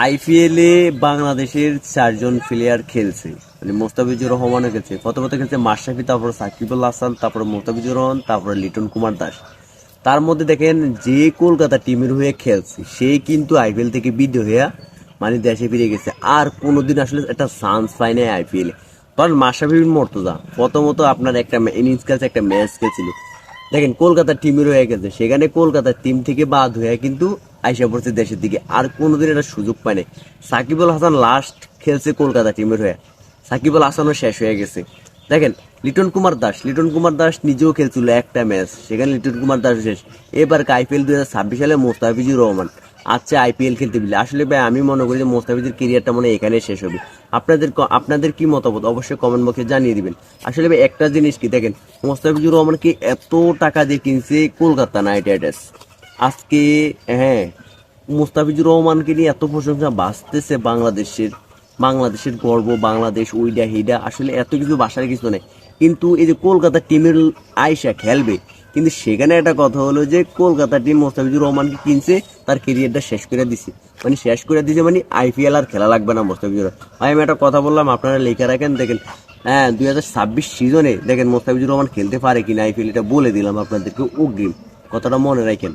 আইপিএলে বাংলাদেশের 4জন প্লেয়ার খেলছে, মানে মোস্তাফিজুর রহমানও খেলছে, প্রথমত খেলছে মাশরাফি, তারপর সাকিবুল হাসান, তারপর মোস্তাফিজুর রহমান, তারপর লিটন কুমার দাস। তার মধ্যে দেখেন যে কলকাতা টিমের হয়ে খেলছে সে কিন্তু আইপিএল থেকে বিদেয় হয়ে মানে দেশে ফিরে গেছে, আর কোনোদিন আসলে একটা চান্স পায় নাই আইপিএলে। কারণ মাশরাফি বিন মুর্তজা প্রথমত আপনার একটা ইনিংস খেলছে, একটা ম্যাচ খেলছিল, দেখেন কলকাতার টিমের হয়ে গেছে, সেখানে কলকাতার টিম থেকে বাদ হয়ে কিন্তু আইসা পড়ছে দেশের দিকে, আর কোনোদিন এটা সুযোগ পায় নাই। সাকিবুল হাসান লাস্ট খেলছে কলকাতা টিমের হয়ে, সাকিবুল হাসানও শেষ হয়ে গেছে। দেখেন লিটন কুমার দাস নিজেও খেলছিল একটা ম্যাচ, সেখানে লিটন কুমার দাস শেষ। এবার আইপিএল 2026 সালে মোস্তাফিজুর রহমান আচ্ছা আইপিএল খেলতে বিলে, আসলে ভাই আমি মনে করি যে মোস্তাফিজুর কেরিয়ারটা মনে হয় এখানে শেষ হবে। আপনাদের কি মতামত অবশ্যই কমেন্ট বক্সে জানিয়ে দিবেন। আসলে ভাই একটা জিনিস কি দেখেন, মোস্তাফিজুর রহমানকে এত টাকা দিয়ে কিনছে কলকাতা নাইট রাইডার্স আজকে। হ্যাঁ, মুস্তাফিজুর রহমানকে নিয়ে এত প্রশংসা বাঁচতেছে বাংলাদেশের গর্ব, বাংলাদেশ উইডা হিডা, আসলে এত কিছু বাসার কিছু নেই। কিন্তু এই যে কলকাতা টিমের আইসা খেলবে, কিন্তু সেখানে একটা কথা হলো যে কলকাতা টিম মোস্তাফিজুর রহমানকে কিনছে, তার কেরিয়ারটা শেষ করে দিছে, মানে আইপিএল আর খেলা লাগবে না মোস্তাফিজুর। ভাই আমি একটা কথা বললাম, আপনারা লেখা রাখেন। দেখেন হ্যাঁ, 2026 সিজনে দেখেন মোস্তাফিজুর রহমান খেলতে পারে কিনা আইপিএল, এটা বলে দিলাম আপনাদেরকে অগ্রিম, কথাটা মনে রাখেন।